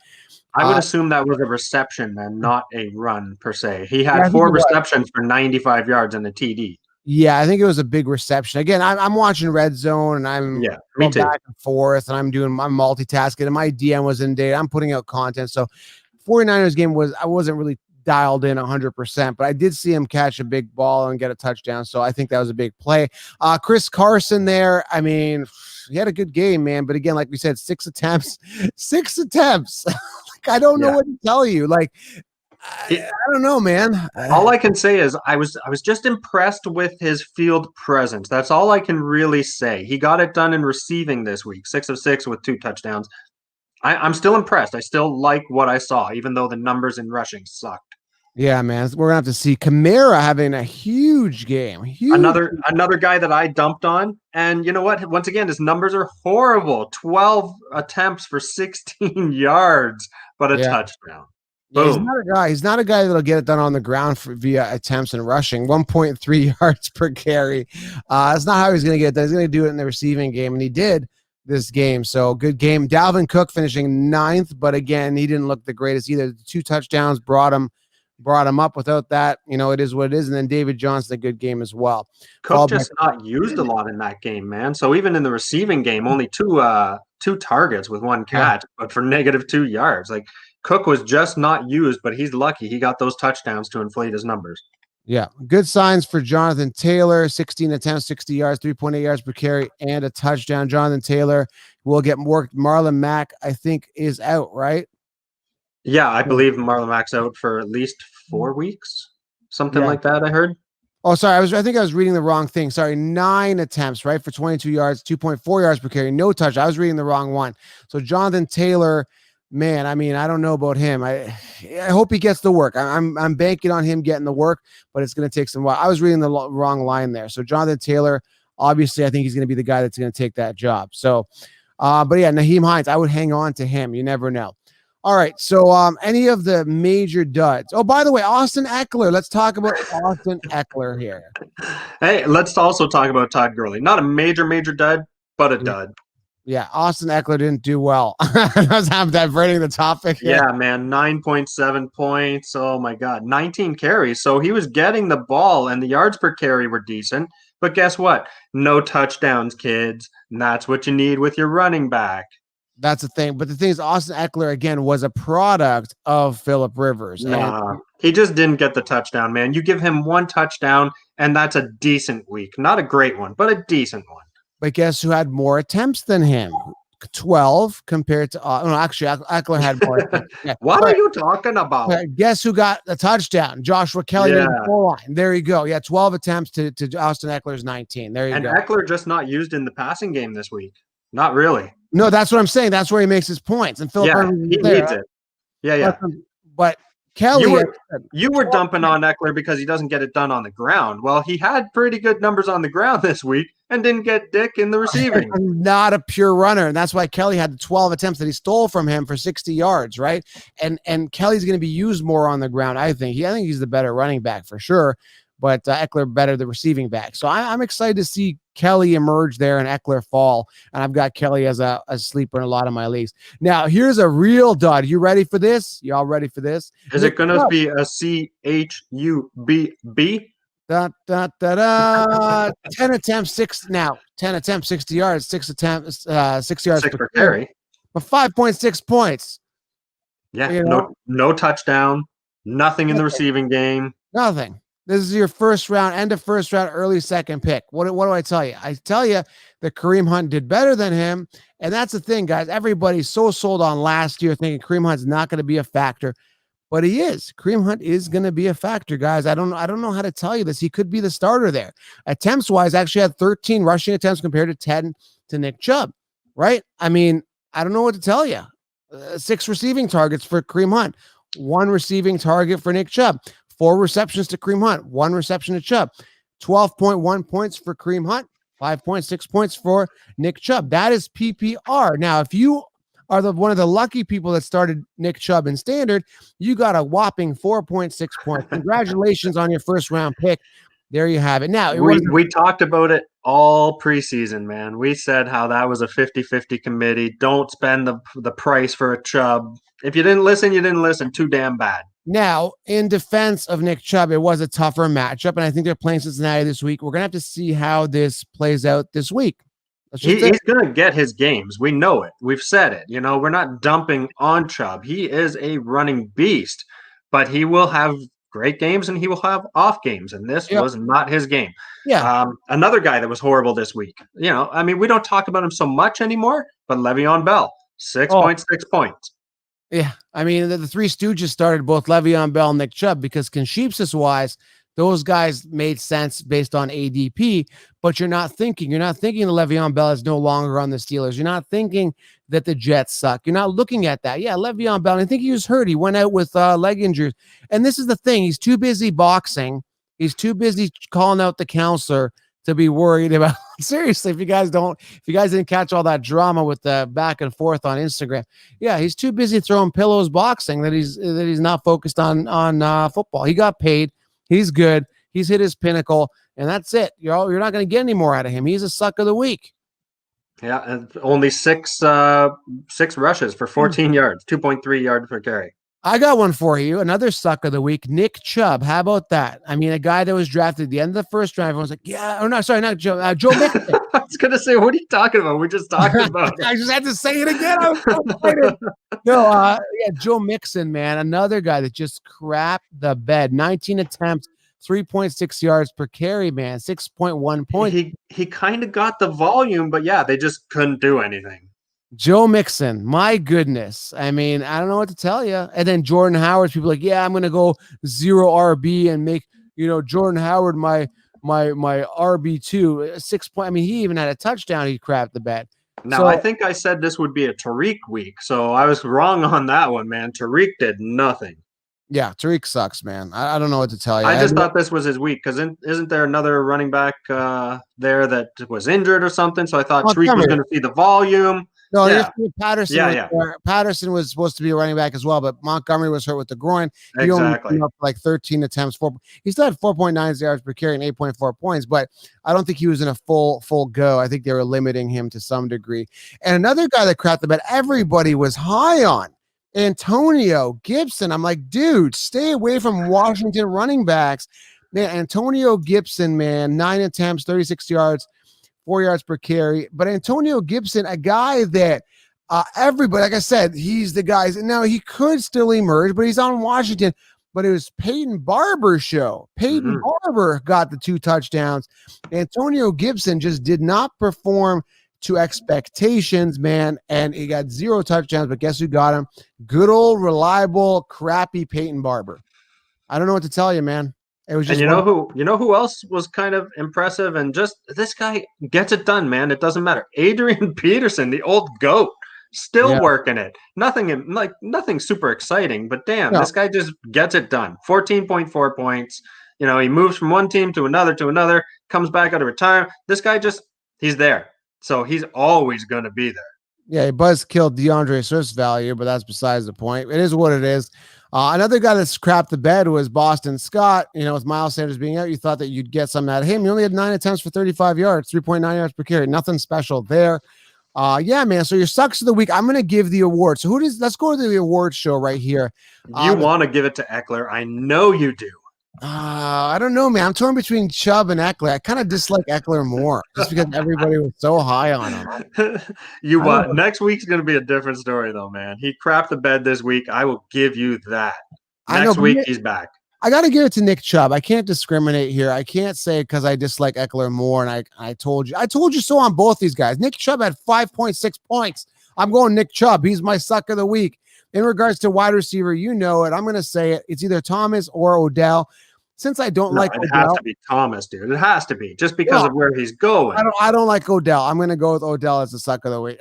I would assume that was a reception and not a run per se. He had 4 receptions for 95 yards and a TD. Yeah, I think it was a big reception. Again, I'm watching Red Zone, and I'm going back and forth, and I'm multitasking, and my DM was in date. I'm putting out content. So 49ers game I wasn't really dialed in 100%, but I did see him catch a big ball and get a touchdown. So I think that was a big play. Chris Carson there. I mean, he had a good game, man. But again, like we said, 6 attempts. I don't know what to tell you. I don't know, man. All I can say is I was just impressed with his field presence. That's all I can really say. He got it done in receiving this week, 6 of 6 with 2 touchdowns. I'm still impressed. I still like what I saw, even though the numbers in rushing sucked. Yeah, man. We're gonna have to see Kamara having a huge game. Another guy that I dumped on, and you know what? Once again, his numbers are horrible. 12 attempts for 16 yards, but a touchdown. Yeah, he's not a guy that'll get it done on the ground via attempts and rushing. 1.3 yards per carry. That's not how he's going to get it done. He's going to do it in the receiving game, and he did this game. So good game. Dalvin Cook finishing 9th, but again, he didn't look the greatest either. 2 touchdowns brought him up. Without that, it is what it is. And then David Johnson, a good game as well. Cook just not used a lot in that game, man. So even in the receiving game, only two targets with 1 catch, but for -2 yards. Cook was just not used, but he's lucky he got those touchdowns to inflate his numbers. Yeah. Good signs for Jonathan Taylor, 16 attempts, 60 yards, 3.8 yards per carry, and a touchdown. Jonathan Taylor will get worked. Marlon Mack, I think, is out, right? Yeah, I believe Marlon Mack's out for at least 4 weeks. Something like that, I heard. Oh, sorry. I think I was reading the wrong thing. Sorry. 9 attempts, right? For 22 yards, 2.4 yards per carry, no touch. I was reading the wrong one. So Jonathan Taylor, man, I mean, I don't know about him. I hope he gets the work. I'm banking on him getting the work, but it's going to take some while. I was reading the wrong line there. So Jonathan Taylor, obviously, I think he's going to be the guy that's going to take that job. So, but yeah, Nahim Hines, I would hang on to him. You never know. All right. So any of the major duds. Oh, by the way, Austin Eckler. Let's talk about Austin Eckler here. Hey, let's also talk about Todd Gurley. Not a major dud, but a dud. Yeah, Austin Eckler didn't do well. I'm diverting the topic here. Yeah, man, 9.7 points. Oh, my God. 19 carries. So he was getting the ball, and the yards per carry were decent. But guess what? No touchdowns, kids. And that's what you need with your running back. That's the thing. But the thing is, Austin Eckler, again, was a product of Phillip Rivers. Nah, he just didn't get the touchdown, man. You give him 1 touchdown, and that's a decent week. Not a great one, but a decent one. But guess who had more attempts than him? 12 compared to actually Eckler had more attempts. Yeah. What are you talking about? Guess who got the touchdown? Joshua Kelly in the goal line. There you go. Yeah, 12 attempts to Austin Eckler's 19. There you go. And Eckler just not used in the passing game this week. Not really. No, that's what I'm saying. That's where he makes his points. And Phillip Rivers he needs it. Yeah. But Kelly, you were dumping on Eckler because he doesn't get it done on the ground. Well, he had pretty good numbers on the ground this week. and didn't get dick in the receiving. Not a pure runner, and that's why Kelly had the 12 attempts that he stole from him for 60 yards, right? And Kelly's going to be used more on the ground, I think. I think he's the better running back for sure, but Eckler better the receiving back. So I'm excited to see Kelly emerge there and Eckler fall, and I've got Kelly as a sleeper in a lot of my leagues. Now, here's a real dud. You ready for this? Y'all ready for this? Is it going to be a CHUBB? 10 attempts, 60 yards, 6 attempts, 6 yards 6 per carry. But 5.6 points. Yeah, you know? no touchdown, nothing in the receiving game. Nothing. This is your first round, end of first round, early second pick. What do I tell you? I tell you that Kareem Hunt did better than him. And that's the thing, guys. Everybody's so sold on last year thinking Kareem Hunt's not going to be a factor. But he is. Kareem Hunt is going to be a factor, guys. I don't know how to tell you this. He could be the starter there. Attempts-wise, actually had 13 rushing attempts compared to 10 to Nick Chubb, right? I mean, I don't know what to tell you. 6 receiving targets for Kareem Hunt. 1 receiving target for Nick Chubb. 4 receptions to Kareem Hunt. 1 reception to Chubb. 12.1 points for Kareem Hunt. 5.6 points for Nick Chubb. That is PPR. Now, if you are one of the lucky people that started Nick Chubb in standard, you got a whopping 4.6 points. Congratulations on your first round pick. There you have it. Now, we talked about it all preseason, man. We said how that was a 50-50 committee. Don't spend the price for a Chubb. If you didn't listen, you didn't listen. Too damn bad. Now, in defense of Nick Chubb, it was a tougher matchup, and I think they're playing Cincinnati this week. We're going to have to see how this plays out this week. He's going to get his games. We know it. We've said it. You know, we're not dumping on Chubb. He is a running beast, but he will have great games and he will have off games, and this was not his game. Yeah. Another guy that was horrible this week. You know, I mean, we don't talk about him so much anymore, but Le'Veon Bell, 6.6 points. Yeah, I mean, the Three Stooges started both Le'Veon Bell and Nick Chubb because consensus-wise, those guys made sense based on ADP, but you're not thinking that Le'Veon Bell is no longer on the Steelers. You're not thinking that the Jets suck. You're not looking at that. Yeah, Le'Veon Bell, I think he was hurt. He went out with leg injuries. And this is the thing. He's too busy boxing. He's too busy calling out the counselor to be worried about. Seriously, if you guys didn't catch all that drama with the back and forth on Instagram, yeah, he's too busy throwing pillows boxing that he's not focused on football. He got paid. He's good. He's hit his pinnacle, and that's it. You're not going to get any more out of him. He's a suck of the week. Yeah, and only six rushes for 14 yards, 2.3 yards per carry. I got one for you. Another suck of the week, Nick Chubb. How about that? I mean, a guy that was drafted at the end of the first round. Everyone's like, yeah, or no, sorry, not Joe. Joe Mixon. I was going to say, what are you talking about? We just talked about I just had to say it again. I was so excited. Joe Mixon, man. Another guy that just crapped the bed. 19 attempts, 3.6 yards per carry, man. 6.1 points. He kind of got the volume, but yeah, they just couldn't do anything. Joe Mixon, my goodness. I mean, I don't know what to tell you. And then Jordan Howard, people like, yeah, I'm going to go 0 RB and make, Jordan Howard my RB2. 6 point. I mean, he even had a touchdown. He crapped the bed. Now, I think I said this would be a Tariq week, so I was wrong on that one, man. Tariq did nothing. Yeah, Tariq sucks, man. I don't know what to tell you. I just thought this was his week because isn't there another running back there that was injured or something? So I thought Tariq was going to see the volume. No, Patterson. Patterson was supposed to be a running back as well, but Montgomery was hurt with the groin. He only came up like 13 attempts. He still had 4.9 yards per carry and 8.4 points, but I don't think he was in a full go. I think they were limiting him to some degree. And another guy that crapped the bed, everybody was high on, Antonio Gibson. I'm like, dude, stay away from Washington running backs. Man, Antonio Gibson, man, 9 attempts, 36 yards. 4 yards per carry. But Antonio Gibson, a guy that everybody, like I said, he's the guy. Now, he could still emerge, but he's on Washington. But it was Peyton Barber's show. Peyton Barber got the 2 touchdowns. Antonio Gibson just did not perform to expectations, man. And he got 0 touchdowns, but guess who got him? Good old, reliable, crappy Peyton Barber. I don't know what to tell you, man. It was just and you know who else was kind of impressive and just this guy gets it done, man. It doesn't matter. Adrian Peterson, the old GOAT, still working it. Nothing super exciting, but damn, this guy just gets it done. 14.4 points. He moves from one team to another, comes back out of retirement. This guy just He's there. So he's always going to be there. Yeah, Buzz killed DeAndre Swift's value, but that's besides the point. It is what it is. Another guy that's crapped the bed was Boston Scott. With Miles Sanders being out, you thought that you'd get something out of him. He only had 9 attempts for 35 yards, 3.9 yards per carry. Nothing special there. Yeah, man. So your sucks of the week. I'm going to give the award. So let's go to the award show right here. You want to give it to Eckler. I know you do. I don't know, man. I'm torn between Chubb and Eckler. I kind of dislike Eckler more just because everybody was so high on him. Next week's going to be a different story, though, man. He crapped the bed this week. I will give you that. Next week, he's back. I got to give it to Nick Chubb. I can't discriminate here. I can't say because I dislike Eckler more. And I told you so on both these guys. Nick Chubb had 5.6 points. I'm going Nick Chubb. He's my suck of the week. In regards to wide receiver, you know it. I'm going to say it. It's either Thomas or Odell. Since I don't like Odell. It has to be Thomas, dude. It has to be just because of where he's going. I don't like Odell. I'm going to go with Odell as the suck of the week.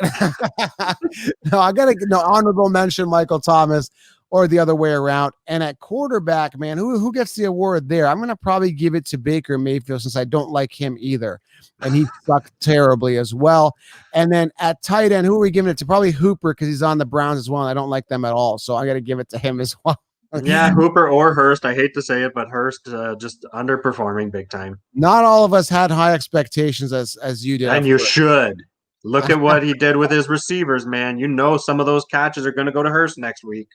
Honorable mention Michael Thomas or the other way around. And at quarterback, man, who gets the award there? I'm going to probably give it to Baker Mayfield since I don't like him either. And he sucked terribly as well. And then at tight end, who are we giving it to? Probably Hooper because he's on the Browns as well. And I don't like them at all. So I got to give it to him as well. Yeah, Hooper or Hearst. I hate to say it, but Hearst just underperforming big time. Not all of us had high expectations as you did. And you should. Look at what he did with his receivers, man. Some of those catches are going to go to Hearst next week.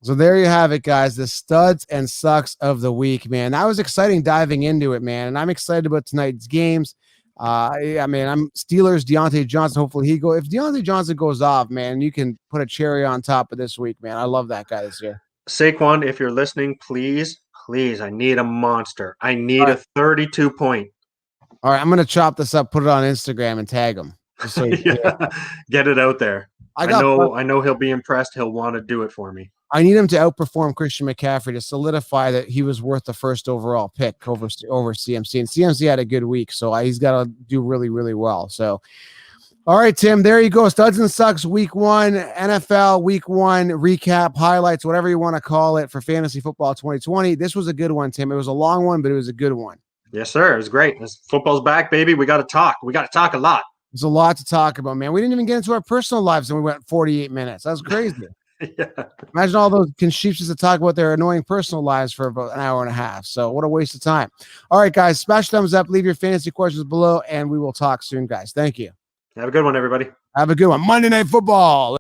So there you have it, guys. The studs and sucks of the week, man. That was exciting diving into it, man. And I'm excited about tonight's games. I'm Steelers, Deontay Johnson. Hopefully if Deontay Johnson goes off, man, you can put a cherry on top of this week, man. I love that guy this year. Saquon, if you're listening, please, I need a monster. I need a 32 point. All right, I'm going to chop this up, put it on Instagram, and tag him. Just so get it out there. I know he'll be impressed. He'll want to do it for me. I need him to outperform Christian McCaffrey to solidify that he was worth the first overall pick over CMC. And CMC had a good week, so he's got to do really, really well. So, all right, Tim, there you go. Studs and Sucks week 1, NFL week 1 recap, highlights, whatever you want to call it for fantasy football 2020. This was a good one, Tim. It was a long one, but it was a good one. Yes, sir. It was great. Football's back, baby. We got to talk. We got to talk a lot. There's a lot to talk about, man. We didn't even get into our personal lives and we went 48 minutes. That was crazy. Yeah. Imagine all those sheeps to talk about their annoying personal lives for about an hour and a half. So what a waste of time. All right, guys, smash thumbs up, leave your fantasy questions below, and we will talk soon, guys. Thank you. Have a good one, everybody. Have a good one. Monday Night Football.